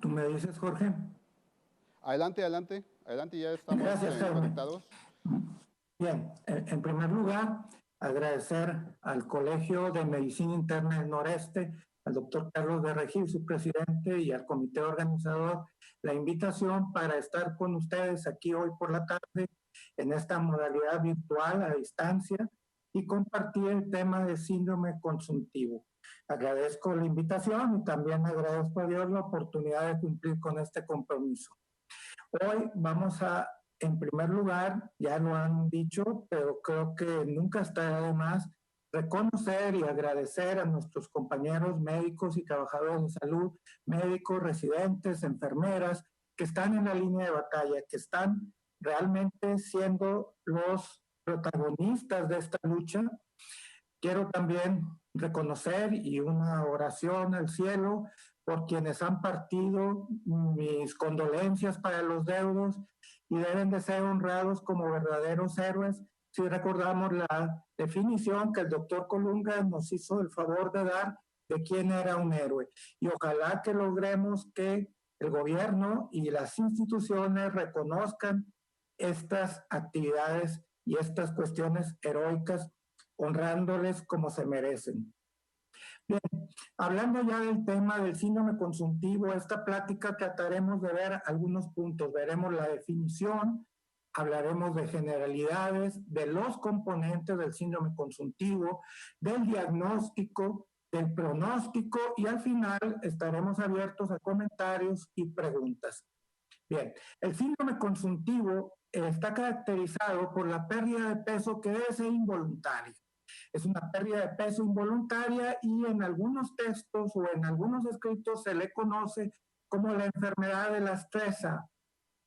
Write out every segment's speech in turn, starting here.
Tú me dices, Jorge. Adelante, adelante, adelante, ya estamos Gracias, Jaime. conectados. Bien, en primer lugar, agradecer al Colegio de Medicina Interna del Noreste, al doctor Carlos de Regil, su presidente, y al comité organizador, la invitación para estar con ustedes aquí hoy por la tarde en esta modalidad virtual a distancia y compartir el tema de síndrome consuntivo. Agradezco la invitación y también agradezco a Dios la oportunidad de cumplir con este compromiso. Hoy vamos a, en primer lugar, ya lo han dicho, pero creo que nunca está de más reconocer y agradecer a nuestros compañeros médicos y trabajadores de salud, médicos, residentes, enfermeras, que están en la línea de batalla, que están realmente siendo los protagonistas de esta lucha. Quiero también reconocer y una oración al cielo por quienes han partido, mis condolencias para los deudos y deben de ser honrados como verdaderos héroes si recordamos la definición que el doctor Colunga nos hizo el favor de dar de quién era un héroe. Y ojalá que logremos que el gobierno y las instituciones reconozcan estas actividades y estas cuestiones heroicas, honrándoles como se merecen. Bien, hablando ya del tema del síndrome consuntivo, esta plática trataremos de ver algunos puntos. Veremos la definición, hablaremos de generalidades, de los componentes del síndrome consuntivo, del diagnóstico, del pronóstico y al final estaremos abiertos a comentarios y preguntas. Bien, el síndrome consuntivo está caracterizado por la pérdida de peso que debe ser involuntaria. Es una pérdida de peso involuntaria y en algunos textos o en algunos escritos se le conoce como la enfermedad de la estresa.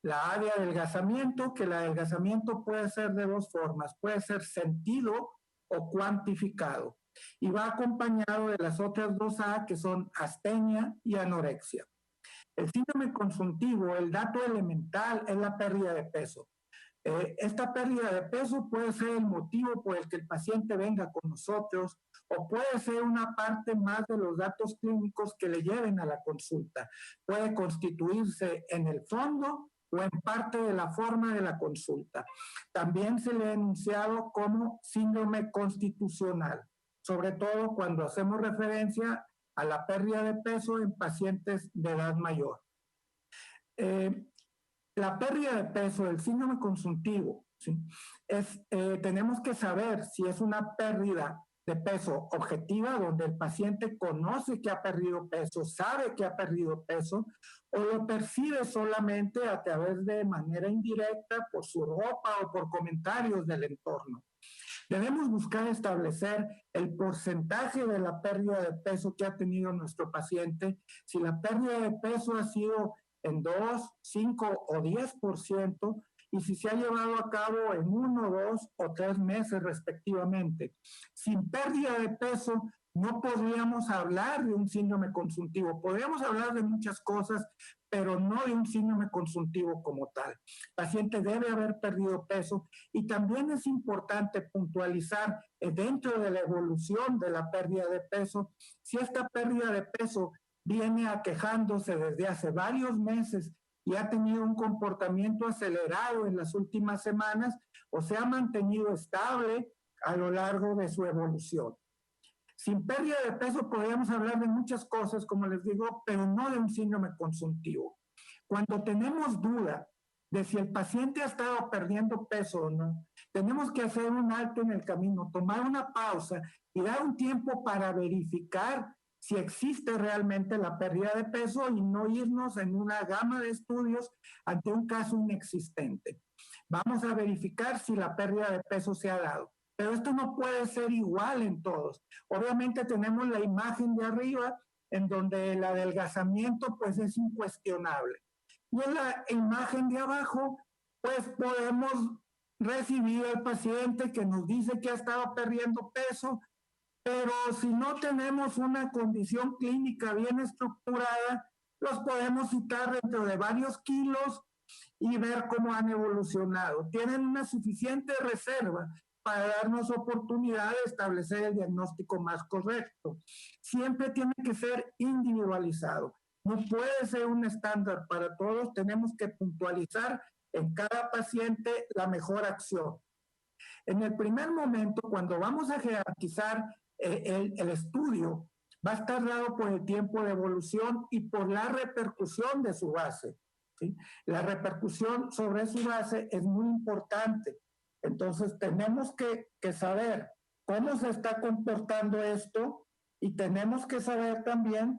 La A de adelgazamiento, que el adelgazamiento puede ser de dos formas, puede ser sentido o cuantificado. Y va acompañado de las otras dos A que son astenia y anorexia. El síndrome consuntivo, el dato elemental es la pérdida de peso. Esta pérdida de peso puede ser el motivo por el que el paciente venga con nosotros o puede ser una parte más de los datos clínicos que le lleven a la consulta. Puede constituirse en el fondo o en parte de la forma de la consulta. También se le ha enunciado como síndrome constitucional, sobre todo cuando hacemos referencia a la pérdida de peso en pacientes de edad mayor. La pérdida de peso del síndrome consuntivo, ¿sí? Tenemos que saber si es una pérdida de peso objetiva, donde el paciente conoce que ha perdido peso, sabe que ha perdido peso, o lo percibe solamente a través de manera indirecta por su ropa o por comentarios del entorno. Debemos buscar establecer el porcentaje de la pérdida de peso que ha tenido nuestro paciente. Si la pérdida de peso ha sido en 2, 5 o 10%, y si se ha llevado a cabo en 1, 2 o 3 meses respectivamente. Sin pérdida de peso no podríamos hablar de un síndrome consuntivo. Podríamos hablar de muchas cosas, pero no de un síndrome consuntivo como tal. El paciente debe haber perdido peso y también es importante puntualizar dentro de la evolución de la pérdida de peso, si esta pérdida de peso viene aquejándose desde hace varios meses y ha tenido un comportamiento acelerado en las últimas semanas o se ha mantenido estable a lo largo de su evolución. Sin pérdida de peso podríamos hablar de muchas cosas, como les digo, pero no de un síndrome consuntivo. Cuando tenemos duda de si el paciente ha estado perdiendo peso o no, tenemos que hacer un alto en el camino, tomar una pausa y dar un tiempo para verificar si existe realmente la pérdida de peso y no irnos en una gama de estudios ante un caso inexistente. Vamos a verificar si la pérdida de peso se ha dado. Pero esto no puede ser igual en todos. Obviamente tenemos la imagen de arriba en donde el adelgazamiento pues es incuestionable. Y en la imagen de abajo pues podemos recibir al paciente que nos dice que ha estado perdiendo peso, pero si no tenemos una condición clínica bien estructurada, los podemos citar dentro de varios kilos y ver cómo han evolucionado. Tienen una suficiente reserva para darnos oportunidad de establecer el diagnóstico más correcto. Siempre tiene que ser individualizado. no puede ser un estándar para todos, tenemos que puntualizar en cada paciente la mejor acción. En el primer momento, cuando vamos a jerarquizar el estudio, va a estar dado por el tiempo de evolución y por la repercusión de su base, ¿sí? La repercusión sobre su base es muy importante. Entonces, tenemos que saber cómo se está comportando esto y tenemos que saber también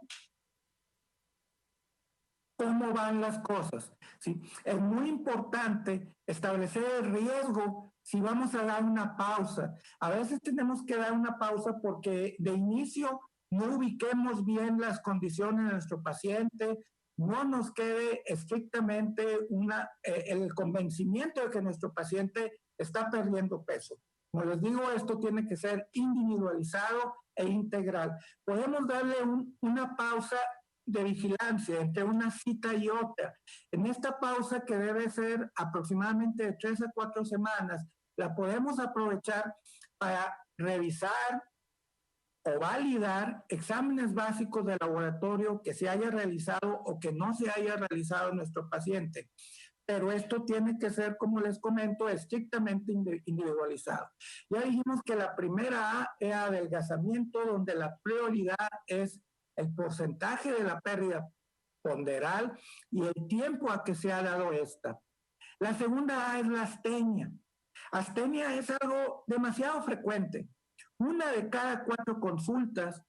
cómo van las cosas, ¿sí? Es muy importante establecer el riesgo si vamos a dar una pausa. A veces tenemos que dar una pausa porque de inicio no ubiquemos bien las condiciones de nuestro paciente, no nos quede estrictamente el convencimiento de que nuestro paciente está perdiendo peso. Como les digo, esto tiene que ser individualizado e integral. Podemos darle una pausa de vigilancia entre una cita y otra. En esta pausa, que debe ser aproximadamente de 3 a 4 semanas, la podemos aprovechar para revisar o validar exámenes básicos de laboratorio que se haya realizado o que no se haya realizado en nuestro paciente. Pero esto tiene que ser, como les comento, estrictamente individualizado. Ya dijimos que la primera A es adelgazamiento, donde la prioridad es el porcentaje de la pérdida ponderal y el tiempo a que se ha dado esta. La segunda A es la astenia. Astenia es algo demasiado frecuente. 1 de cada 4 consultas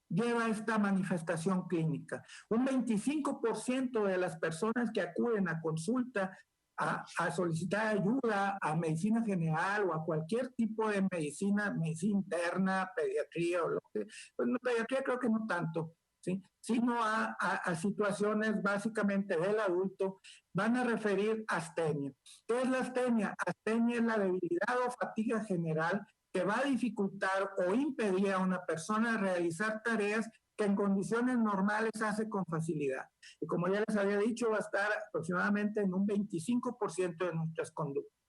lleva esta manifestación clínica. Un 25% de las personas que acuden a consulta a solicitar ayuda a medicina general o a cualquier tipo de medicina interna, pediatría o lo que, pues no, pediatría creo que no tanto, ¿sí? Sino a situaciones básicamente del adulto, van a referir astenia. ¿Qué es la astenia? Astenia es la debilidad o fatiga general que va a dificultar o impedir a una persona realizar tareas que en condiciones normales hace con facilidad. Y como ya les había dicho, va a estar aproximadamente en un 25% de nuestras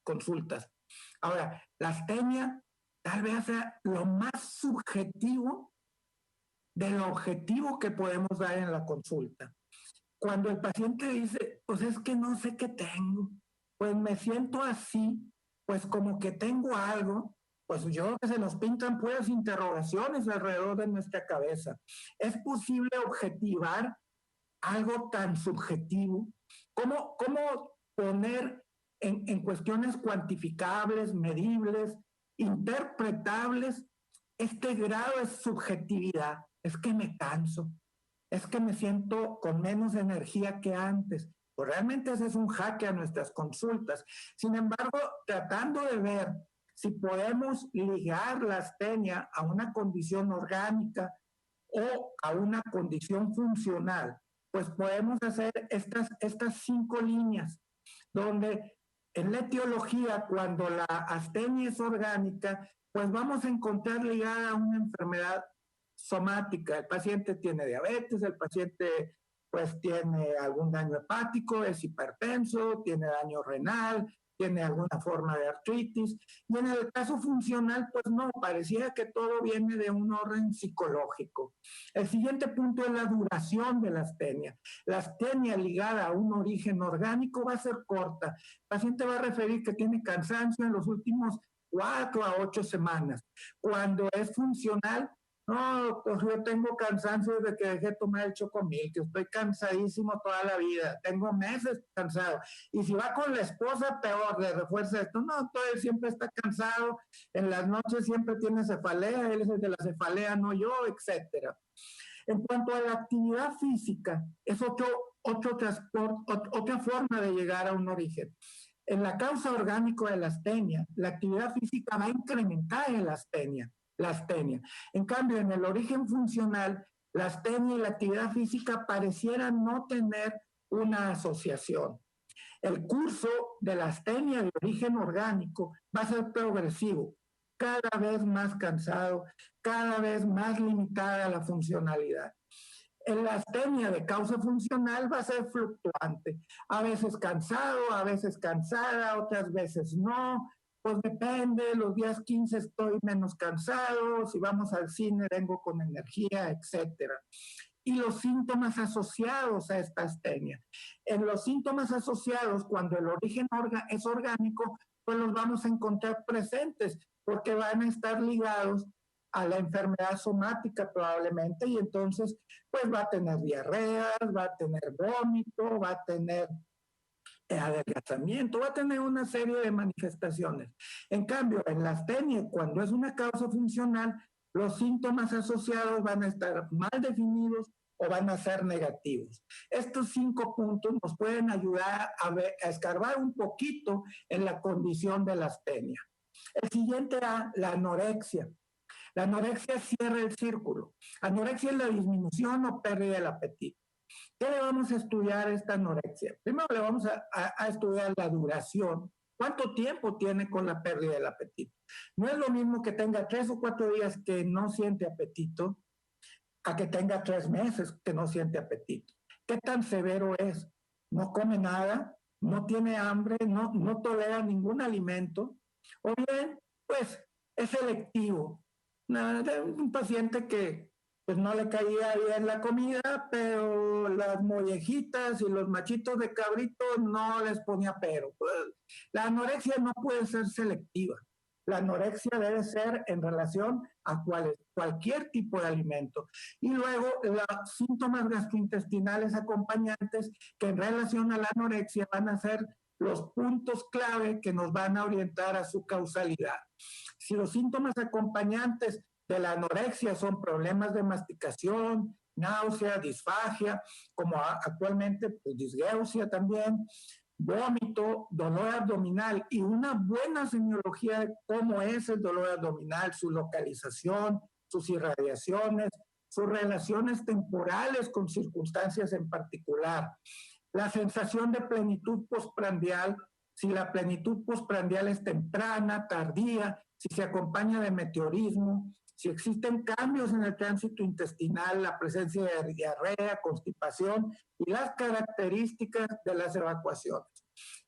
consultas. Ahora, la astenia tal vez sea lo más subjetivo del objetivo que podemos dar en la consulta. Cuando el paciente dice, pues es que no sé qué tengo, pues me siento así, pues como que tengo algo, pues yo creo que se nos pintan puras interrogaciones alrededor de nuestra cabeza. ¿Es posible objetivar algo tan subjetivo? ¿Cómo poner en cuestiones cuantificables, medibles, interpretables, este grado de subjetividad? Es que me canso, es que me siento con menos energía que antes. Pues realmente ese es un jaque a nuestras consultas. Sin embargo, tratando de ver si podemos ligar la astenia a una condición orgánica o a una condición funcional, pues podemos hacer estas 5 líneas, donde en la etiología, cuando la astenia es orgánica, pues vamos a encontrar ligada a una enfermedad somática. El paciente tiene diabetes, el paciente pues tiene algún daño hepático, es hipertenso, tiene daño renal, tiene alguna forma de artritis. Y en el caso funcional, pues no, pareciera que todo viene de un orden psicológico. El siguiente punto es la duración de la astenia. La astenia ligada a un origen orgánico va a ser corta. El paciente va a referir que tiene cansancio en los últimos 4 a 8 semanas. Cuando es funcional, no, pues yo tengo cansancio desde que dejé de tomar el Chocomil, que estoy cansadísimo toda la vida, tengo meses cansado. Y si va con la esposa, peor, le refuerza esto. No, todo él siempre está cansado, en las noches siempre tiene cefalea, él es el de la cefalea, no yo, etcétera. En cuanto a la actividad física, es otra forma de llegar a un origen. En la causa orgánica de la astenia, la actividad física va a incrementar en la astenia. En cambio, en el origen funcional, la astenia y la actividad física parecieran no tener una asociación. El curso de la astenia de origen orgánico va a ser progresivo, cada vez más cansado, cada vez más limitada la funcionalidad. En la astenia de causa funcional va a ser fluctuante, a veces cansado, a veces cansada, otras veces no. Pues depende, los días 15 estoy menos cansado, si vamos al cine vengo con energía, etcétera. y los síntomas asociados a esta astenia. En los síntomas asociados, cuando el origen es orgánico, pues los vamos a encontrar presentes porque van a estar ligados a la enfermedad somática probablemente, y entonces pues va a tener diarreas, va a tener vómito, va a tener adelgazamiento, va a tener una serie de manifestaciones. En cambio, en la astenia, cuando es una causa funcional, los síntomas asociados van a estar mal definidos o van a ser negativos. Estos 5 puntos nos pueden ayudar a escarbar un poquito en la condición de la astenia. El siguiente era la anorexia. La anorexia cierra el círculo. Anorexia es la disminución o pérdida del apetito. ¿Qué le vamos a estudiar a esta anorexia? Primero le vamos a estudiar la duración. ¿Cuánto tiempo tiene con la pérdida del apetito? No es lo mismo que tenga 3 o 4 días que no siente apetito a que tenga 3 meses que no siente apetito. ¿Qué tan severo es? No come nada, no tiene hambre, no tolera ningún alimento, o bien, pues, es selectivo. Un paciente que pues no le caía bien la comida, pero las mollejitas y los machitos de cabrito no les ponía pero. Pues, la anorexia no puede ser selectiva. La anorexia debe ser en relación a cualquier tipo de alimento. Y luego los síntomas gastrointestinales acompañantes que en relación a la anorexia van a ser los puntos clave que nos van a orientar a su causalidad. Si los síntomas acompañantes de la anorexia son problemas de masticación, náusea, disfagia, como actualmente pues, disgeusia también, vómito, dolor abdominal y una buena semiología de cómo es el dolor abdominal, su localización, sus irradiaciones, sus relaciones temporales con circunstancias en particular. La sensación de plenitud postprandial, si la plenitud postprandial es temprana, tardía, si se acompaña de meteorismo, si existen cambios en el tránsito intestinal, la presencia de diarrea, constipación y las características de las evacuaciones.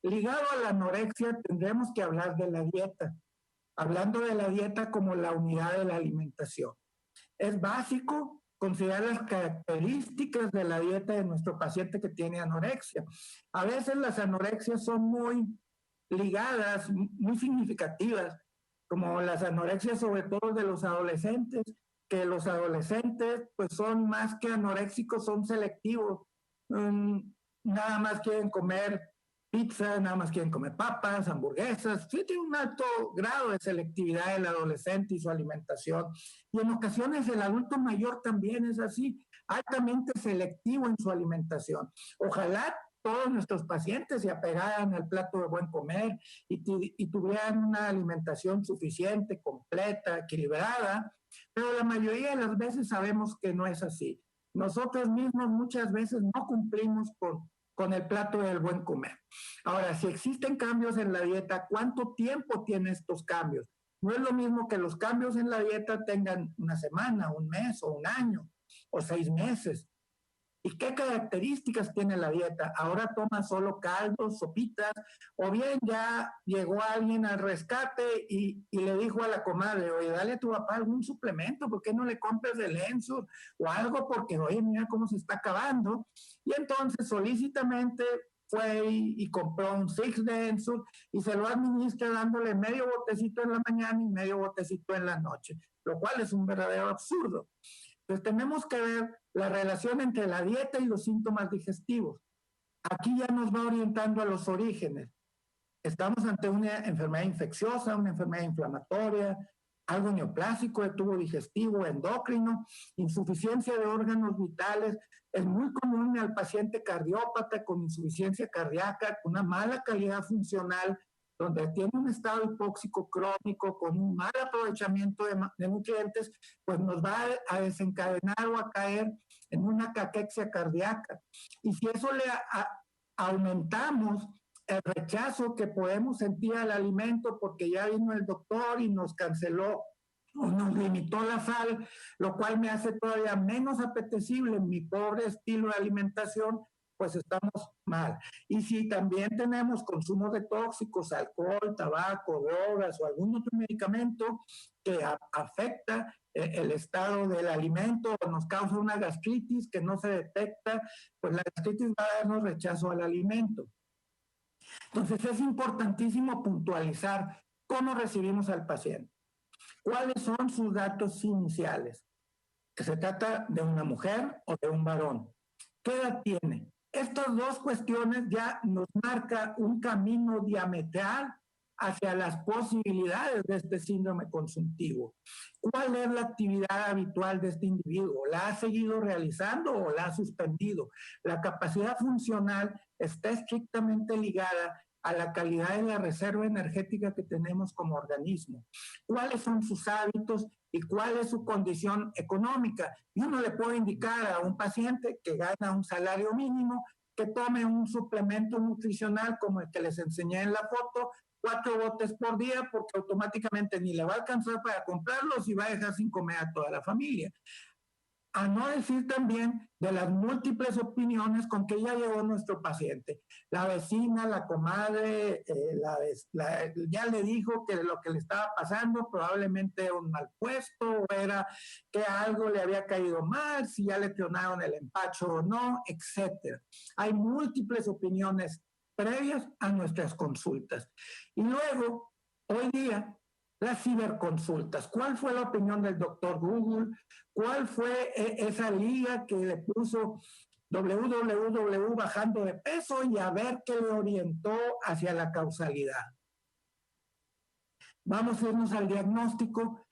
Ligado a la anorexia, tendremos que hablar de la dieta, hablando de la dieta como la unidad de la alimentación. Es básico considerar las características de la dieta de nuestro paciente que tiene anorexia. A veces las anorexias son muy ligadas, muy significativas, como las anorexias sobre todo de los adolescentes, que los adolescentes pues son más que anoréxicos, son selectivos. Nada más quieren comer pizza, nada más quieren comer papas, hamburguesas. Sí, tiene un alto grado de selectividad el adolescente y su alimentación. Y en ocasiones el adulto mayor también es así, altamente selectivo en su alimentación. Ojalá todos nuestros pacientes se apegaran al plato de buen comer y tuvieran una alimentación suficiente, completa, equilibrada, pero la mayoría de las veces sabemos que no es así. Nosotros mismos muchas veces no cumplimos con el plato del buen comer. Ahora, si existen cambios en la dieta, ¿cuánto tiempo tienen estos cambios? No es lo mismo que los cambios en la dieta tengan una semana, un mes o un año o 6 meses. ¿Y qué características tiene la dieta? Ahora toma solo caldos, sopitas, o bien ya llegó alguien al rescate y le dijo a la comadre, oye, dale a tu papá algún suplemento, ¿por qué no le compras el Ensur o algo? Porque, oye, mira cómo se está acabando. Y entonces solícitamente fue y compró un Six de Ensur y se lo administra dándole medio botecito en la mañana y medio botecito en la noche, lo cual es un verdadero absurdo. Entonces tenemos que ver la relación entre la dieta y los síntomas digestivos. Aquí ya nos va orientando a los orígenes. Estamos ante una enfermedad infecciosa, una enfermedad inflamatoria, algo neoplásico de tubo digestivo, endocrino, insuficiencia de órganos vitales. Es muy común al paciente cardiópata con insuficiencia cardíaca, con una mala calidad funcional, donde tiene un estado hipóxico crónico, con un mal aprovechamiento de nutrientes, pues nos va a desencadenar o a caer en una caquexia cardíaca. Y si eso le aumentamos el rechazo que podemos sentir al alimento porque ya vino el doctor y nos canceló o nos limitó la sal, lo cual me hace todavía menos apetecible mi pobre estilo de alimentación, pues estamos mal. Y si también tenemos consumo de tóxicos, alcohol, tabaco, drogas o algún otro medicamento que afecta el estado del alimento o nos causa una gastritis que no se detecta, pues la gastritis va a darnos rechazo al alimento. Entonces es importantísimo puntualizar cómo recibimos al paciente, cuáles son sus datos iniciales, que se trata de una mujer o de un varón, qué edad tiene. Estas dos cuestiones ya nos marca un camino diametral hacia las posibilidades de este síndrome consultivo. ¿Cuál es la actividad habitual de este individuo? ¿La ha seguido realizando o la ha suspendido? La capacidad funcional está estrictamente ligada a la calidad de la reserva energética que tenemos como organismo. ¿Cuáles son sus hábitos y cuál es su condición económica? Y uno le puede indicar a un paciente que gana un salario mínimo que tome un suplemento nutricional como el que les enseñé en la foto, 4 botes por día, porque automáticamente ni le va a alcanzar para comprarlos y va a dejar sin comer a toda la familia. A no decir también de las múltiples opiniones con que ya llegó nuestro paciente. La vecina, la comadre, ya le dijo que lo que le estaba pasando probablemente era un mal puesto, o era que algo le había caído mal, si ya le tronaron el empacho o no, etc. Hay múltiples opiniones previas a nuestras consultas. Y luego, hoy día, las ciberconsultas. ¿Cuál fue la opinión del doctor Google? ¿Cuál fue esa liga que le puso www bajando de peso y a ver qué le orientó hacia la causalidad? Vamos a irnos al diagnóstico.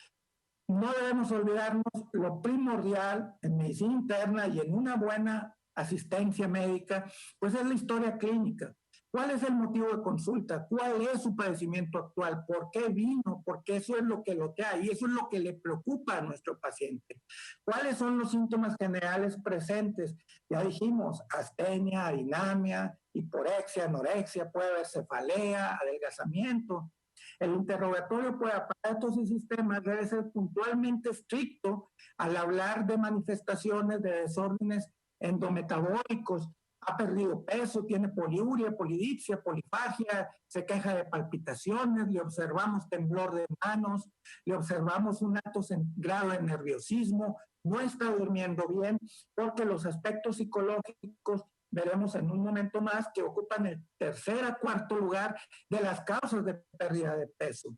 No debemos olvidarnos lo primordial en medicina interna y en una buena asistencia médica, pues es la historia clínica. ¿Cuál es el motivo de consulta? ¿Cuál es su padecimiento actual? ¿Por qué vino? Porque eso es lo que lo trae y eso es lo que le preocupa a nuestro paciente. ¿Cuáles son los síntomas generales presentes? Ya dijimos, astenia, arinamia, hiporexia, anorexia, puede haber cefalea, adelgazamiento. El interrogatorio por aparatos y sistemas debe ser puntualmente estricto al hablar de manifestaciones de desórdenes endometabólicos. Ha perdido peso, tiene poliuria, polidipsia, polifagia, se queja de palpitaciones, le observamos temblor de manos, le observamos un alto grado de nerviosismo, no está durmiendo bien, porque los aspectos psicológicos veremos en un momento más que ocupan el tercer a cuarto lugar de las causas de pérdida de peso.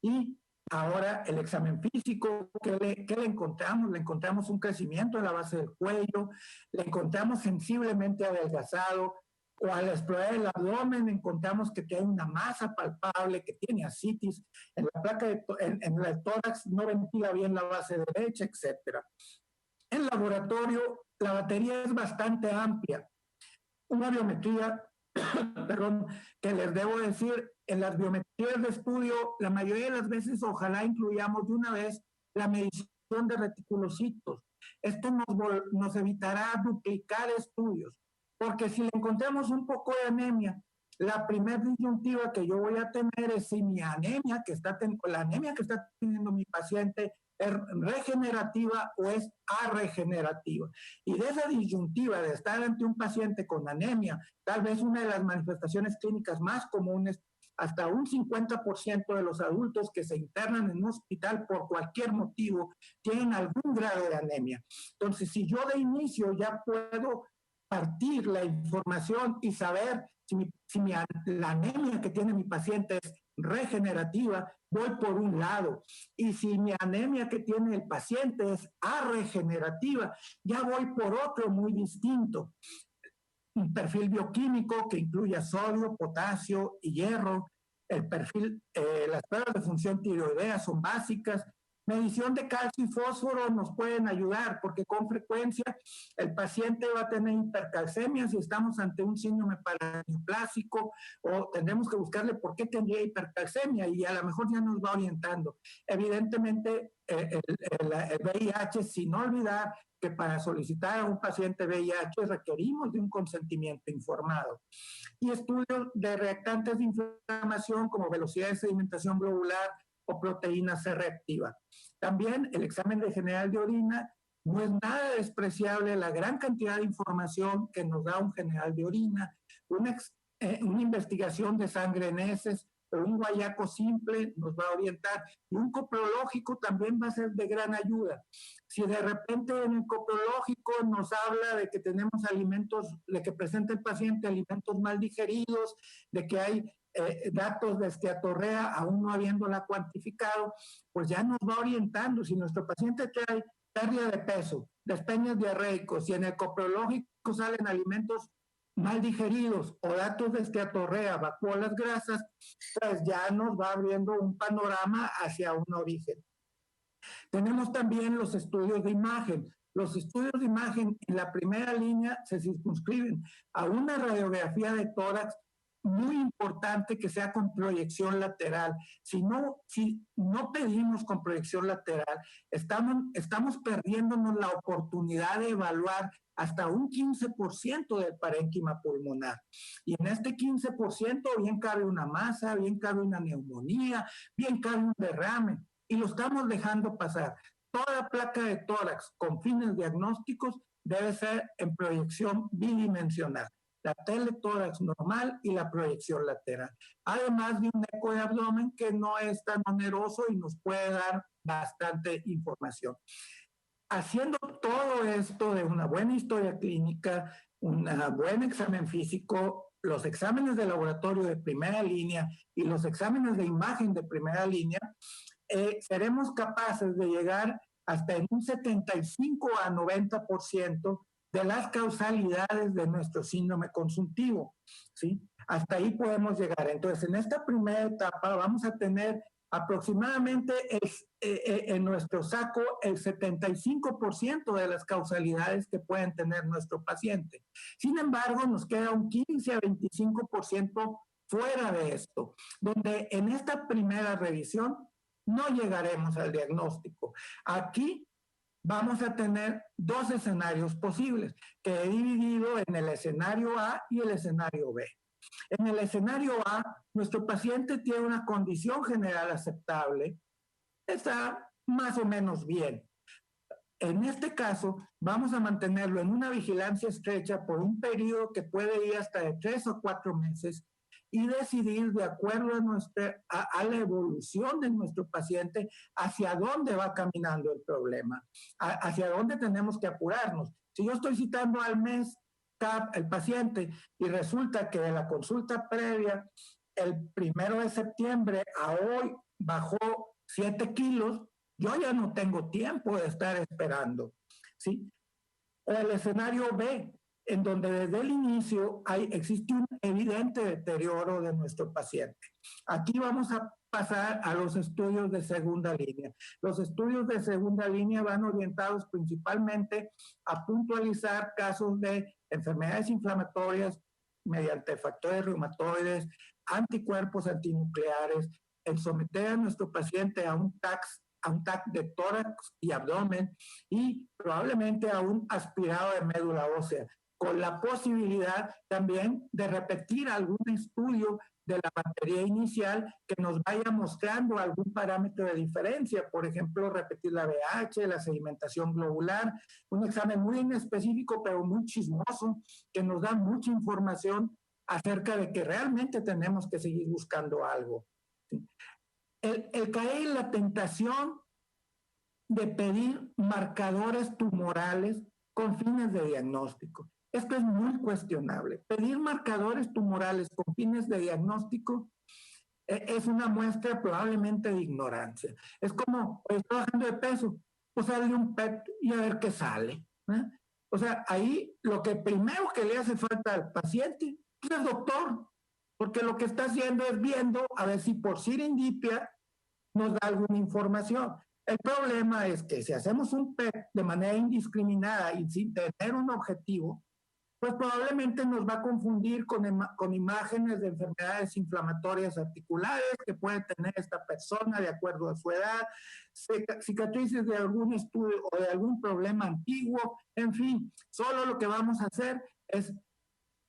Y ahora el examen físico, ¿qué le encontramos? Le encontramos un crecimiento en la base del cuello, le encontramos sensiblemente adelgazado, o al explorar el abdomen encontramos que tiene una masa palpable, que tiene ascitis, en la placa en el tórax no ventila bien la base derecha, etc. En laboratorio, la batería es bastante amplia. Una biometría, perdón, que les debo decir, en las biometrías de estudio, la mayoría de las veces ojalá incluyamos de una vez la medición de reticulocitos. Esto nos evitará duplicar estudios, porque si le encontramos un poco de anemia, la primera disyuntiva que yo voy a tener es si mi anemia la anemia que está teniendo mi paciente es regenerativa o es arregenerativa. Y de esa disyuntiva de estar ante un paciente con anemia, tal vez una de las manifestaciones clínicas más comunes, hasta un 50% de los adultos que se internan en un hospital por cualquier motivo tienen algún grado de anemia. Entonces, si yo de inicio ya puedo partir la información y saber la anemia que tiene mi paciente es regenerativa, voy por un lado. Y si mi anemia que tiene el paciente es arregenerativa, ya voy por otro muy distinto. Un perfil bioquímico que incluya sodio, potasio y hierro. El perfil, las pruebas de función tiroidea son básicas. Medición de calcio y fósforo nos pueden ayudar porque con frecuencia el paciente va a tener hipercalcemia si estamos ante un síndrome paraneoplásico o tendremos que buscarle por qué tendría hipercalcemia y a lo mejor ya nos va orientando. Evidentemente el VIH, sin olvidar que para solicitar a un paciente VIH requerimos de un consentimiento informado. Y estudios de reactantes de inflamación como velocidad de sedimentación globular o proteína C reactiva. También el examen de general de orina No es nada despreciable la gran cantidad de información que nos da un general de orina, una investigación de sangre en heces, pero un guayaco simple nos va a orientar. Y un coprológico también va a ser de gran ayuda. Si de repente en el coprológico nos habla de que tenemos alimentos, de que presenta el paciente alimentos mal digeridos, de que hay datos de esteatorrea aún no habiéndola cuantificado, pues ya nos va orientando. Si nuestro paciente trae pérdida de peso, despeños diarreicos, y en el coprológico salen alimentos mal digeridos o datos de esteatorrea, vacuolas grasas, pues ya nos va abriendo un panorama hacia un origen. Tenemos también los estudios de imagen. Los estudios de imagen en la primera línea se circunscriben a una radiografía de tórax muy importante que sea con proyección lateral. Si no pedimos con proyección lateral, estamos perdiéndonos la oportunidad de evaluar hasta un 15% del parénquima pulmonar. Y en este 15% bien cabe una masa, bien cabe una neumonía, bien cabe un derrame. Y lo estamos dejando pasar. Toda placa de tórax con fines diagnósticos debe ser en proyección bidimensional. La teletórax normal y la proyección lateral. Además de un eco de abdomen que no es tan oneroso y nos puede dar bastante información. Haciendo todo esto de una buena historia clínica, un buen examen físico, los exámenes de laboratorio de primera línea y los exámenes de imagen de primera línea, seremos capaces de llegar hasta en un 75 a 90% de las causalidades de nuestro síndrome consuntivo, ¿sí? Hasta ahí podemos llegar. Entonces, en esta primera etapa vamos a tener aproximadamente en nuestro saco el 75% de las causalidades que pueden tener nuestro paciente. Sin embargo, nos queda un 15 a 25% fuera de esto, donde en esta primera revisión no llegaremos al diagnóstico. Aquí vamos a tener dos escenarios posibles, que he dividido en el escenario A y el escenario B. En el escenario A, nuestro paciente tiene una condición general aceptable, está más o menos bien. En este caso, vamos a mantenerlo en una vigilancia estrecha por un periodo que puede ir hasta de 3 o 4 meses y decidir de acuerdo a la evolución de nuestro paciente hacia dónde va caminando el problema, hacia dónde tenemos que apurarnos. Si yo estoy citando al mes el paciente y resulta que de la consulta previa, el 1 de septiembre a hoy bajó 7 kilos, yo ya no tengo tiempo de estar esperando, ¿sí? El escenario B, en donde desde el inicio existe un evidente deterioro de nuestro paciente. Aquí vamos a pasar a los estudios de segunda línea. Los estudios de segunda línea van orientados principalmente a puntualizar casos de enfermedades inflamatorias mediante factores reumatoides, anticuerpos antinucleares, el someter a nuestro paciente a un TAC de tórax y abdomen y probablemente a un aspirado de médula ósea, con la posibilidad también de repetir algún estudio de la batería inicial que nos vaya mostrando algún parámetro de diferencia, por ejemplo, repetir la BH, la sedimentación globular, un examen muy inespecífico pero muy chismoso que nos da mucha información acerca de que realmente tenemos que seguir buscando algo. ¿Sí? El caer en la tentación de pedir marcadores tumorales con fines de diagnóstico. Esto es muy cuestionable. Pedir marcadores tumorales con fines de diagnóstico es una muestra probablemente de ignorancia. Es como, estoy bajando de peso, pues sale un PET y a ver qué sale. O sea, ahí lo que primero que le hace falta al paciente es el doctor, porque lo que está haciendo es viendo a ver si por serendipia nos da alguna información. El problema es que si hacemos un PET de manera indiscriminada y sin tener un objetivo, pues probablemente nos va a confundir con imágenes de enfermedades inflamatorias articulares que puede tener esta persona de acuerdo a su edad, cicatrices de algún estudio o de algún problema antiguo, en fin, solo lo que vamos a hacer es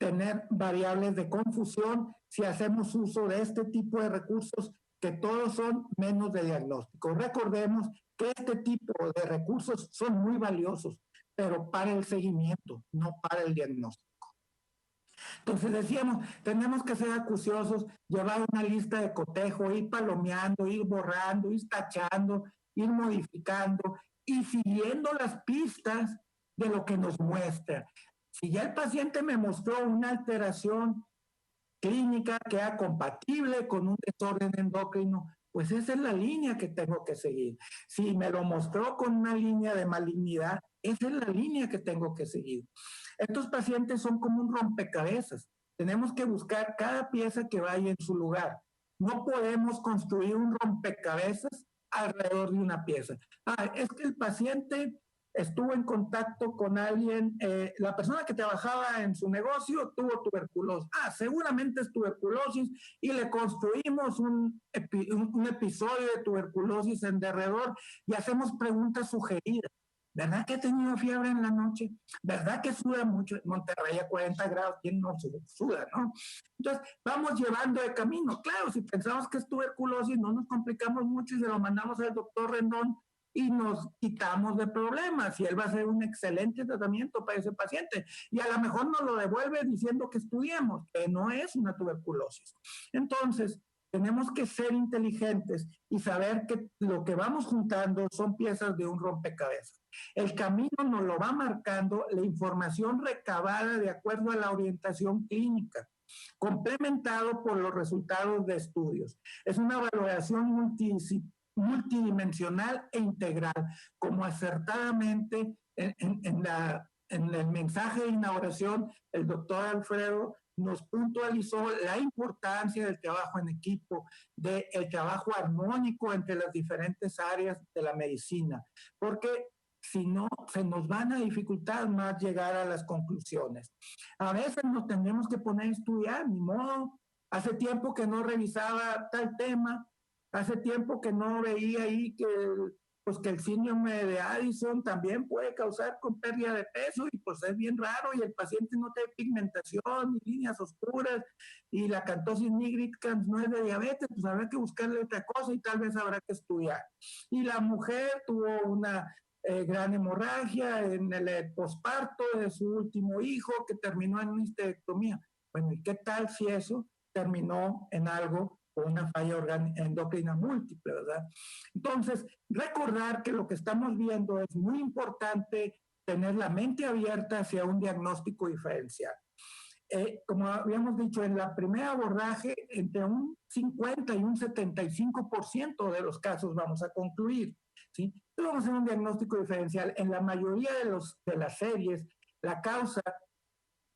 tener variables de confusión si hacemos uso de este tipo de recursos que todos son menos de diagnóstico. Recordemos que este tipo de recursos son muy valiosos, pero para el seguimiento, no para el diagnóstico. Entonces decíamos, tenemos que ser acuciosos, llevar una lista de cotejo, ir palomeando, ir borrando, ir tachando, ir modificando y siguiendo las pistas de lo que nos muestra. Si ya el paciente me mostró una alteración clínica que era compatible con un desorden endocrino, pues esa es la línea que tengo que seguir. Si me lo mostró con una línea de malignidad, esa es la línea que tengo que seguir. Estos pacientes son como un rompecabezas. Tenemos que buscar cada pieza que vaya en su lugar. No podemos construir un rompecabezas alrededor de una pieza. Es que el paciente estuvo en contacto con alguien, la persona que trabajaba en su negocio tuvo tuberculosis. Seguramente es tuberculosis y le construimos un episodio de tuberculosis en derredor y hacemos preguntas sugeridas. ¿Verdad que ha tenido fiebre en la noche? ¿Verdad que suda mucho? En Monterrey a 40 grados, ¿quién no suda, no? Entonces, vamos llevando de camino. Claro, si pensamos que es tuberculosis, no nos complicamos mucho y se lo mandamos al doctor Rendón y nos quitamos de problemas y él va a hacer un excelente tratamiento para ese paciente y a lo mejor nos lo devuelve diciendo que estudiemos, que no es una tuberculosis. Entonces, tenemos que ser inteligentes y saber que lo que vamos juntando son piezas de un rompecabezas. El camino nos lo va marcando la información recabada de acuerdo a la orientación clínica, complementado por los resultados de estudios. Es una valoración multidimensional e integral, como acertadamente en el mensaje de inauguración el doctor Alfredo nos puntualizó la importancia del trabajo en equipo, del trabajo armónico entre las diferentes áreas de la medicina, porque si no, se nos van a dificultar más llegar a las conclusiones. A veces nos tendremos que poner a estudiar, ni modo. Hace tiempo que no revisaba tal tema, hace tiempo que no veía ahí que el síndrome de Addison también puede causar con pérdida de peso y pues es bien raro y el paciente no tiene pigmentación ni líneas oscuras y la acantosis nigricans no es de diabetes, pues habrá que buscarle otra cosa y tal vez habrá que estudiar. Y la mujer tuvo una gran hemorragia en el posparto de su último hijo que terminó en una histerectomía. Bueno, ¿y qué tal si eso terminó en algo o una falla endocrina múltiple, ¿verdad? Entonces, recordar que lo que estamos viendo es muy importante tener la mente abierta hacia un diagnóstico diferencial. Como habíamos dicho, en la primera abordaje, entre un 50 y un 75% de los casos vamos a concluir, ¿sí? Entonces vamos a hacer un diagnóstico diferencial. En la mayoría de las series, la causa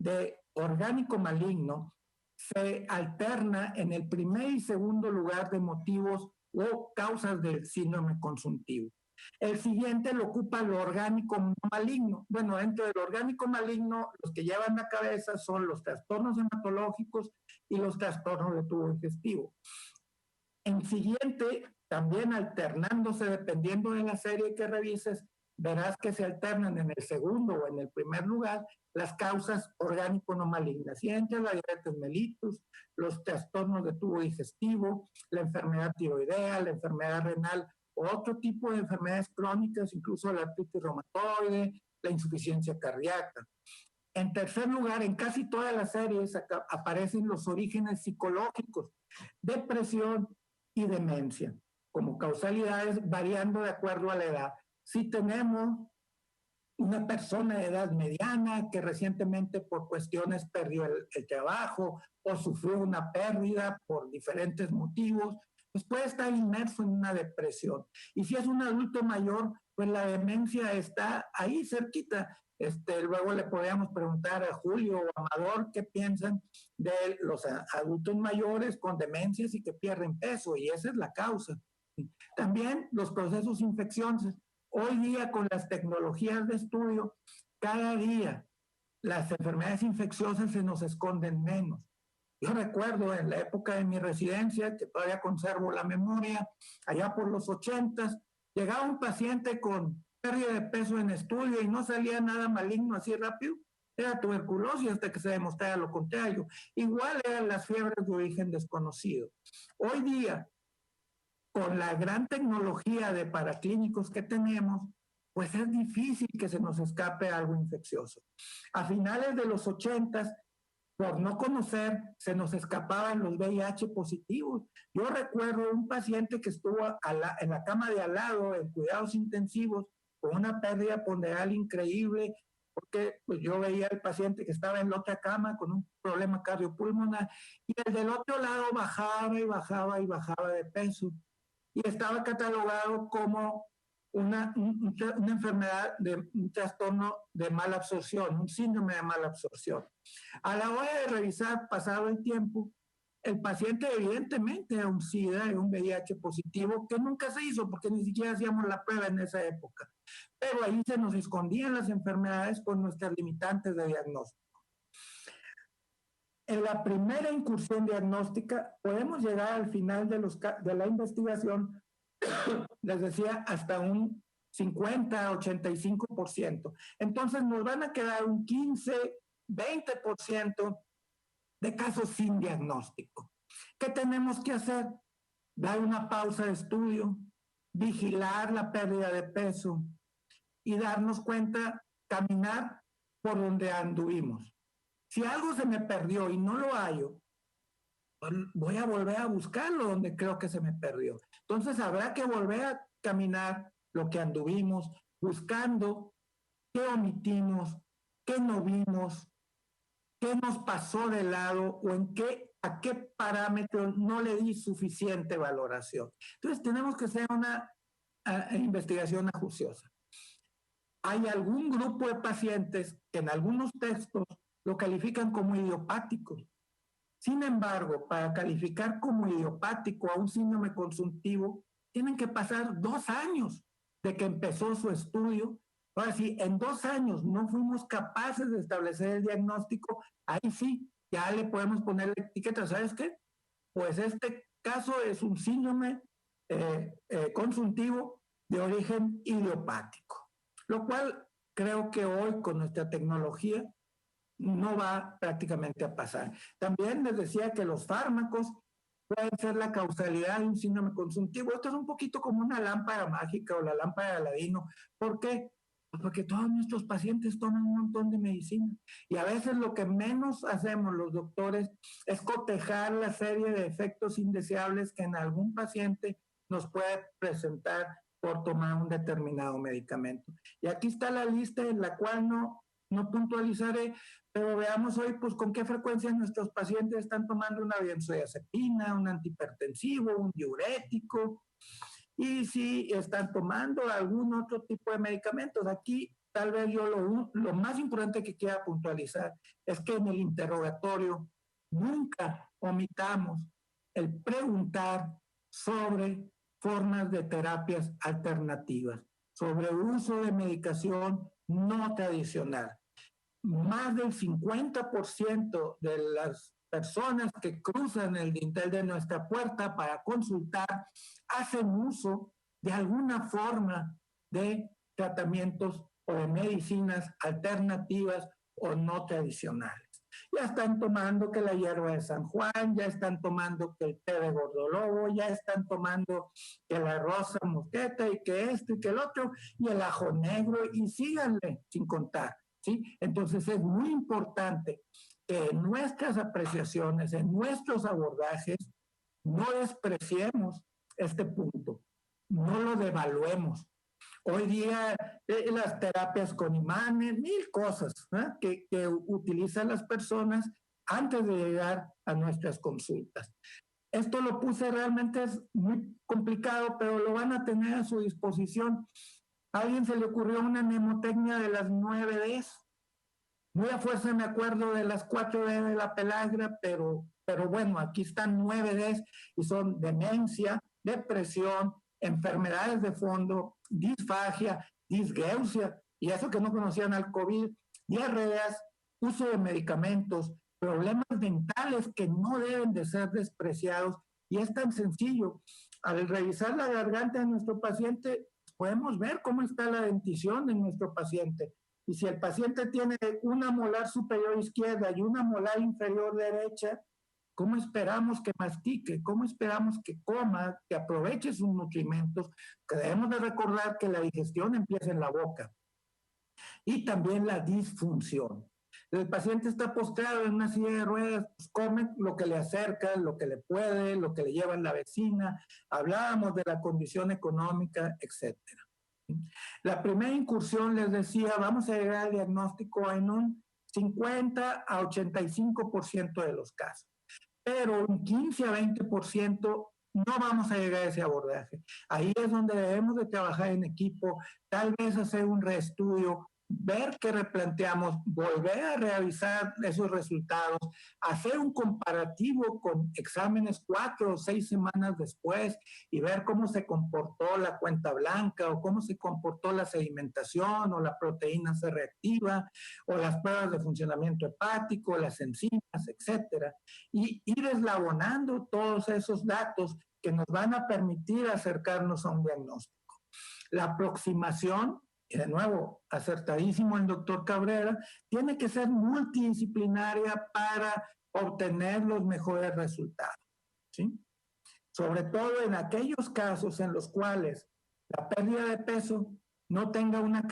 de orgánico maligno se alterna en el primer y segundo lugar de motivos o causas del síndrome consuntivo. El siguiente lo ocupa lo orgánico maligno. Bueno, dentro del orgánico maligno, los que llevan la cabeza son los trastornos hematológicos y los trastornos de tubo digestivo. En siguiente, también alternándose dependiendo de la serie que revises, verás que se alternan en el segundo o en el primer lugar las causas orgánico no malignas. Y entre la diabetes mellitus, los trastornos de tubo digestivo, la enfermedad tiroidea, la enfermedad renal o otro tipo de enfermedades crónicas, incluso la artritis reumatoide, la insuficiencia cardíaca. En tercer lugar, en casi todas las series aparecen los orígenes psicológicos, depresión y demencia, como causalidades variando de acuerdo a la edad. Si tenemos una persona de edad mediana que recientemente por cuestiones perdió el trabajo o sufrió una pérdida por diferentes motivos, pues puede estar inmerso en una depresión. Y si es un adulto mayor, pues la demencia está ahí cerquita. Luego le podríamos preguntar a Julio o a Amador qué piensan de los adultos mayores con demencias y que pierden peso, y esa es la causa. También los procesos infecciosos. Hoy día con las tecnologías de estudio, cada día las enfermedades infecciosas se nos esconden menos. Yo recuerdo en la época de mi residencia, que todavía conservo la memoria, allá por los 80s, llegaba un paciente con pérdida de peso en estudio y no salía nada maligno así rápido. Era tuberculosis hasta que se demostrara lo contrario. Igual eran las fiebres de origen desconocido. Hoy día, con la gran tecnología de paraclínicos que tenemos, pues es difícil que se nos escape algo infeccioso. A finales de los 80, por no conocer, se nos escapaban los VIH positivos. Yo recuerdo un paciente que estuvo en la cama de al lado, en cuidados intensivos, con una pérdida ponderal increíble, porque pues, yo veía al paciente que estaba en la otra cama con un problema cardiopulmonar, y el del otro lado bajaba y bajaba y bajaba de peso, y estaba catalogado como una enfermedad, un trastorno de mala absorción, un síndrome de mala absorción. A la hora de revisar, pasado el tiempo, el paciente evidentemente era un SIDA, era un VIH positivo, que nunca se hizo porque ni siquiera hacíamos la prueba en esa época. Pero ahí se nos escondían las enfermedades con nuestras limitantes de diagnóstico. En la primera incursión diagnóstica podemos llegar al final de la investigación, les decía, hasta un 50, 85%. Entonces nos van a quedar un 15, 20% de casos sin diagnóstico. ¿Qué tenemos que hacer? Dar una pausa de estudio, vigilar la pérdida de peso y darnos cuenta, caminar por donde anduvimos. Si algo se me perdió y no lo hallo, voy a volver a buscarlo donde creo que se me perdió. Entonces habrá que volver a caminar lo que anduvimos, buscando qué omitimos, qué no vimos, qué nos pasó de lado o a qué parámetros no le di suficiente valoración. Entonces tenemos que hacer una investigación acuciosa. Hay algún grupo de pacientes que en algunos textos lo califican como idiopático. Sin embargo, para calificar como idiopático a un síndrome consultivo, tienen que pasar 2 años de que empezó su estudio. Ahora, si en 2 años no fuimos capaces de establecer el diagnóstico, ahí sí, ya le podemos poner la etiqueta. ¿Sabes qué? Pues este caso es un síndrome consultivo de origen idiopático, lo cual creo que hoy con nuestra tecnología no va prácticamente a pasar. También les decía que los fármacos pueden ser la causalidad de un síndrome consultivo. Esto es un poquito como una lámpara mágica o la lámpara de Aladino. ¿Por qué? Pues porque todos nuestros pacientes toman un montón de medicina y a veces lo que menos hacemos los doctores es cotejar la serie de efectos indeseables que en algún paciente nos puede presentar por tomar un determinado medicamento. Y aquí está la lista en la cual no puntualizaré, pero veamos hoy pues con qué frecuencia nuestros pacientes están tomando una benzodiazepina, un antihipertensivo, un diurético, y si están tomando algún otro tipo de medicamentos. Aquí tal vez yo lo más importante que quiera puntualizar es que en el interrogatorio nunca omitamos el preguntar sobre formas de terapias alternativas, sobre uso de medicación no tradicional. Más del 50% de las personas que cruzan el dintel de nuestra puerta para consultar hacen uso de alguna forma de tratamientos o de medicinas alternativas o no tradicionales. Ya están tomando que la hierba de San Juan, ya están tomando que el té de gordolobo, ya están tomando que la rosa mosqueta y que esto y que el otro, y el ajo negro, y síganle sin contar, ¿sí? Entonces es muy importante que en nuestras apreciaciones, en nuestros abordajes, no despreciemos este punto, no lo devaluemos. Hoy día las terapias con imanes, 1000 cosas que utilizan las personas antes de llegar a nuestras consultas. Esto lo puse realmente es muy complicado, pero lo van a tener a su disposición. A alguien se le ocurrió una mnemotecnia de las 9 Ds. Muy a fuerza me acuerdo de las 4D de la pelagra, pero bueno, aquí están 9 Ds y son demencia, depresión, enfermedades de fondo, disfagia, disgeusia, y eso que no conocían al COVID, diarreas, uso de medicamentos, problemas dentales que no deben de ser despreciados, y es tan sencillo. Al revisar la garganta de nuestro paciente, podemos ver cómo está la dentición de nuestro paciente. Y si el paciente tiene una molar superior izquierda y una molar inferior derecha, ¿Cómo esperamos que mastique? ¿Cómo esperamos que coma, que aproveche sus nutrimentos? Que debemos de recordar que la digestión empieza en la boca. Y también la disfunción. El paciente está postrado en una silla de ruedas, pues come lo que le acerca, lo que le puede, lo que le lleva la vecina. Hablábamos de la condición económica, etcétera. La primera incursión, les decía, vamos a llegar al diagnóstico en un 50 a 85% de los casos, pero un 15 a 20% no vamos a llegar a ese abordaje. Ahí es donde debemos de trabajar en equipo, tal vez hacer un reestudio, ver qué replanteamos, volver a revisar esos resultados, hacer un comparativo con exámenes 4 o 6 semanas después y ver cómo se comportó la cuenta blanca o cómo se comportó la sedimentación o la proteína C reactiva o las pruebas de funcionamiento hepático, las enzimas, etcétera, y ir eslabonando todos esos datos que nos van a permitir acercarnos a un diagnóstico. La aproximación, y de nuevo, acertadísimo el doctor Cabrera, tiene que ser multidisciplinaria para obtener los mejores resultados, ¿sí? Sobre todo en aquellos casos en los cuales la pérdida de peso no tenga una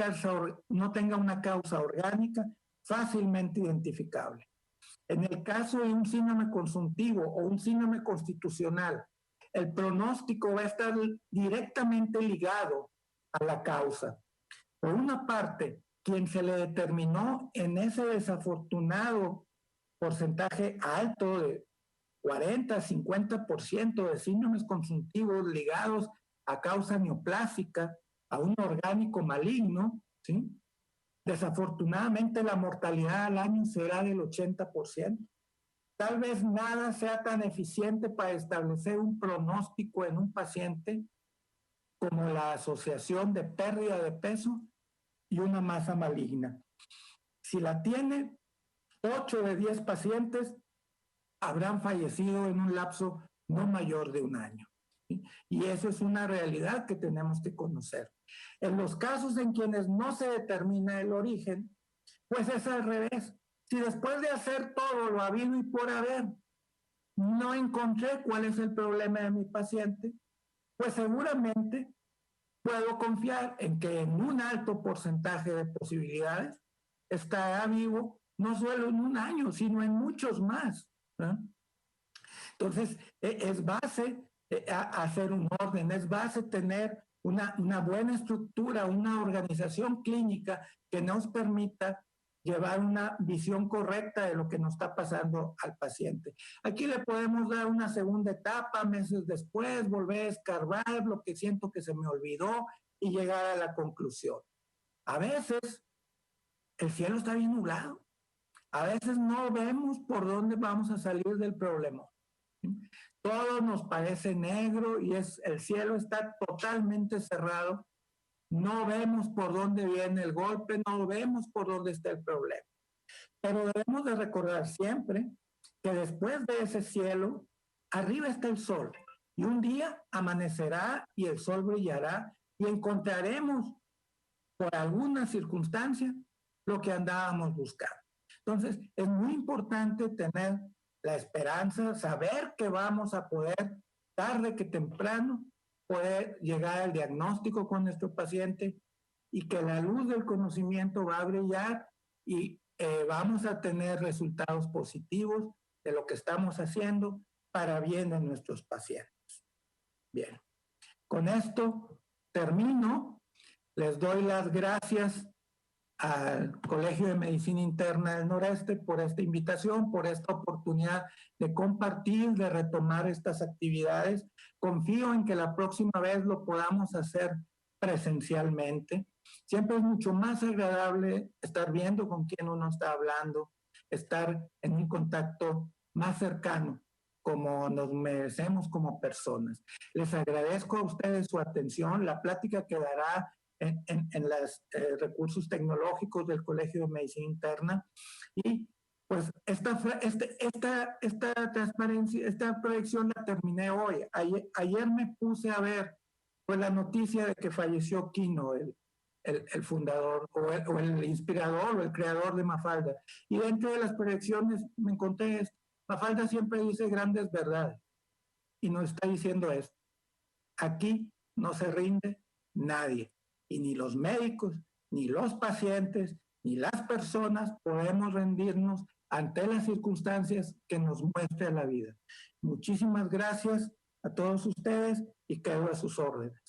causa orgánica fácilmente identificable. En el caso de un síndrome consuntivo o un síndrome constitucional, el pronóstico va a estar directamente ligado a la causa. Por una parte, quien se le determinó en ese desafortunado porcentaje alto de 40-50% de síndromes consuntivos ligados a causa neoplásica, a un orgánico maligno, ¿sí? Desafortunadamente la mortalidad al año será del 80%. Tal vez nada sea tan eficiente para establecer un pronóstico en un paciente como la asociación de pérdida de peso y una masa maligna. Si la tiene, 8 de 10 pacientes habrán fallecido en un lapso no mayor de un año. ¿Sí? Y eso es una realidad que tenemos que conocer. En los casos en quienes no se determina el origen, pues es al revés. Si después de hacer todo lo habido y por haber, no encontré cuál es el problema de mi paciente, pues seguramente puedo confiar en que en un alto porcentaje de posibilidades estará vivo no solo en un año, sino en muchos más, ¿no? Entonces, es base hacer un orden, es base tener una buena estructura, una organización clínica que nos permita llevar una visión correcta de lo que nos está pasando al paciente. Aquí le podemos dar una segunda etapa, meses después, volver a escarbar lo que siento que se me olvidó y llegar a la conclusión. A veces el cielo está bien nublado, a veces no vemos por dónde vamos a salir del problema. Todo nos parece negro y el cielo está totalmente cerrado. No vemos por dónde viene el golpe, no vemos por dónde está el problema. Pero debemos de recordar siempre que después de ese cielo, arriba está el sol. Y un día amanecerá y el sol brillará y encontraremos por alguna circunstancia lo que andábamos buscando. Entonces, es muy importante tener la esperanza, saber que vamos a poder, tarde que temprano, poder llegar al diagnóstico con nuestro paciente y que la luz del conocimiento va a brillar y vamos a tener resultados positivos de lo que estamos haciendo para bien de nuestros pacientes. Bien, con esto termino. Les doy las gracias al Colegio de Medicina Interna del Noreste por esta invitación, por esta oportunidad de compartir, de retomar estas actividades. Confío en que la próxima vez lo podamos hacer presencialmente. Siempre es mucho más agradable estar viendo con quién uno está hablando, estar en un contacto más cercano, como nos merecemos como personas. Les agradezco a ustedes su atención. La plática quedará en los recursos tecnológicos del Colegio de Medicina Interna. Y pues esta transparencia, esta proyección la terminé hoy. Ayer me puse a ver pues, la noticia de que falleció Quino, el fundador o el inspirador o el creador de Mafalda. Y dentro de las proyecciones me encontré esto. Mafalda siempre dice grandes verdades y nos está diciendo esto. Aquí no se rinde nadie, y ni los médicos, ni los pacientes, ni las personas podemos rendirnos ante las circunstancias que nos muestre la vida. Muchísimas gracias a todos ustedes y quedo a sus órdenes.